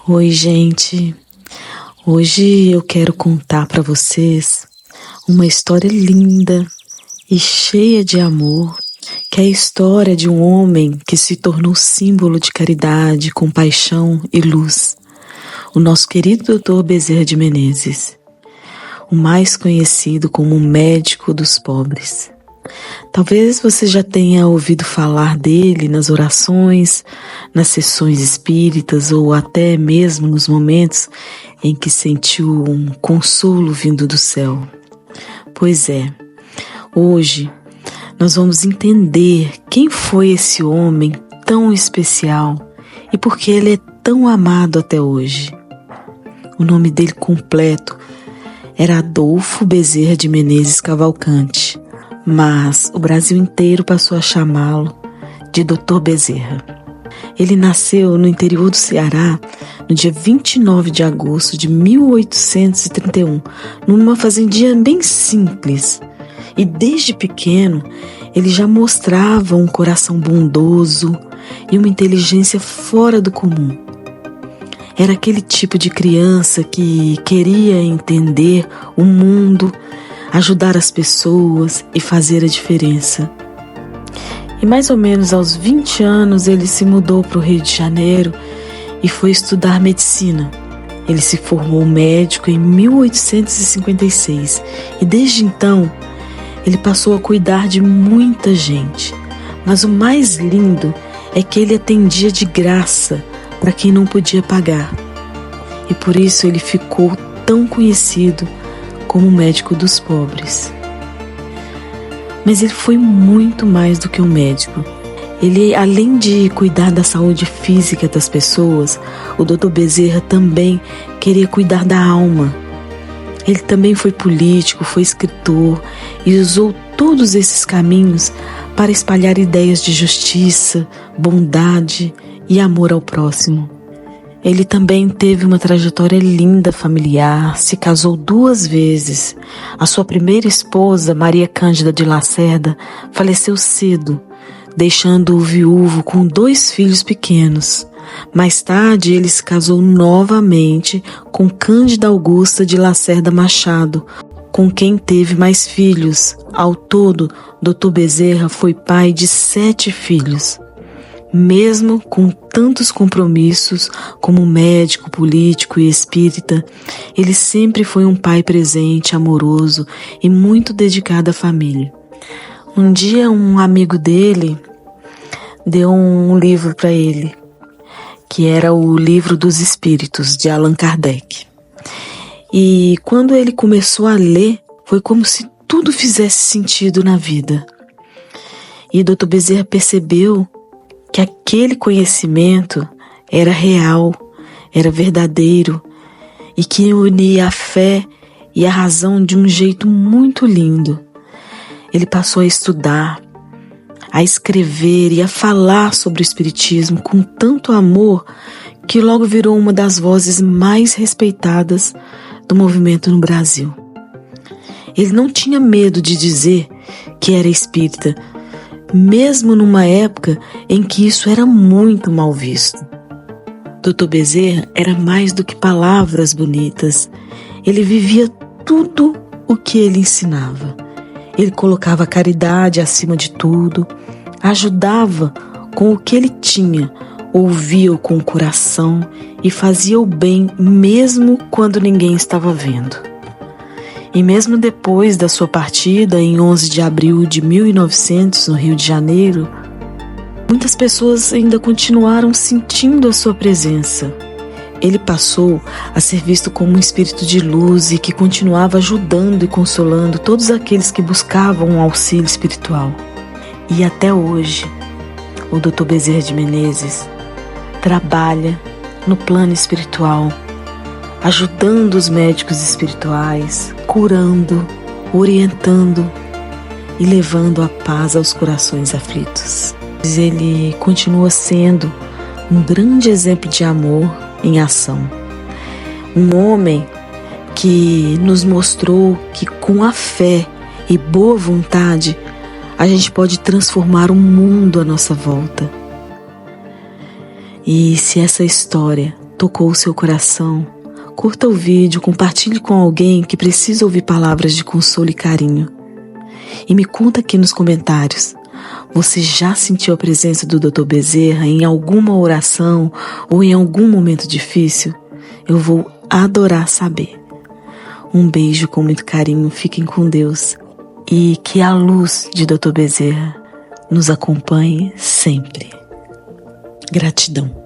Oi, gente. Hoje eu quero contar para vocês uma história linda e cheia de amor, que é a história de um homem que se tornou símbolo de caridade, compaixão e luz. O nosso querido Dr. Bezerra de Menezes, o mais conhecido como o médico dos pobres. Talvez você já tenha ouvido falar dele nas orações, nas sessões espíritas ou até mesmo nos momentos em que sentiu um consolo vindo do céu. Pois é, hoje nós vamos entender quem foi esse homem tão especial e por que ele é tão amado até hoje. O nome dele completo era Adolfo Bezerra de Menezes Cavalcante, mas o Brasil inteiro passou a chamá-lo de Dr. Bezerra. Ele nasceu no interior do Ceará no dia 29 de agosto de 1831, numa fazendinha bem simples. E desde pequeno ele já mostrava um coração bondoso e uma inteligência fora do comum. Era aquele tipo de criança que queria entender o mundo, ajudar as pessoas e fazer a diferença. E mais ou menos aos 20 anos ele se mudou para o Rio de Janeiro e foi estudar medicina. Ele se formou médico em 1856 e desde então ele passou a cuidar de muita gente. Mas o mais lindo é que ele atendia de graça para quem não podia pagar. E por isso ele ficou tão conhecido como médico dos pobres. Mas ele foi muito mais do que um médico. Ele, além de cuidar da saúde física das pessoas, o Dr. Bezerra também queria cuidar da alma. Ele também foi político, foi escritor e usou todos esses caminhos para espalhar ideias de justiça, bondade e amor ao próximo. Ele também teve uma trajetória linda familiar, se casou 2 vezes. A sua primeira esposa, Maria Cândida de Lacerda, faleceu cedo, deixando-o viúvo com 2 filhos pequenos. Mais tarde, ele se casou novamente com Cândida Augusta de Lacerda Machado, com quem teve mais filhos. Ao todo, Dr. Bezerra foi pai de 7 filhos. Mesmo com tantos compromissos como médico, político e espírita, ele sempre foi um pai presente, amoroso e muito dedicado à família. Um dia um amigo dele deu um livro para ele, que era o Livro dos Espíritos, de Allan Kardec. E quando ele começou a ler, foi como se tudo fizesse sentido na vida. E Dr. Bezerra percebeu que aquele conhecimento era real, era verdadeiro e que unia a fé e a razão de um jeito muito lindo. Ele passou a estudar, a escrever e a falar sobre o Espiritismo com tanto amor que logo virou uma das vozes mais respeitadas do movimento no Brasil. Ele não tinha medo de dizer que era espírita, mesmo numa época em que isso era muito mal visto. Dr. Bezerra era mais do que palavras bonitas. Ele vivia tudo o que ele ensinava. Ele colocava a caridade acima de tudo, ajudava com o que ele tinha, ouvia-o com o coração e fazia o bem mesmo quando ninguém estava vendo. E mesmo depois da sua partida, em 11 de abril de 1900, no Rio de Janeiro, muitas pessoas ainda continuaram sentindo a sua presença. Ele passou a ser visto como um espírito de luz e que continuava ajudando e consolando todos aqueles que buscavam um auxílio espiritual. E até hoje, o Dr. Bezerra de Menezes trabalha no plano espiritual, ajudando os médicos espirituais, curando, orientando e levando a paz aos corações aflitos. Ele continua sendo um grande exemplo de amor em ação. Um homem que nos mostrou que com a fé e boa vontade a gente pode transformar o mundo à nossa volta. E se essa história tocou o seu coração, curta o vídeo, compartilhe com alguém que precisa ouvir palavras de consolo e carinho. E me conta aqui nos comentários, você já sentiu a presença do Dr. Bezerra em alguma oração ou em algum momento difícil? Eu vou adorar saber. Um beijo com muito carinho, fiquem com Deus e que a luz de Dr. Bezerra nos acompanhe sempre. Gratidão.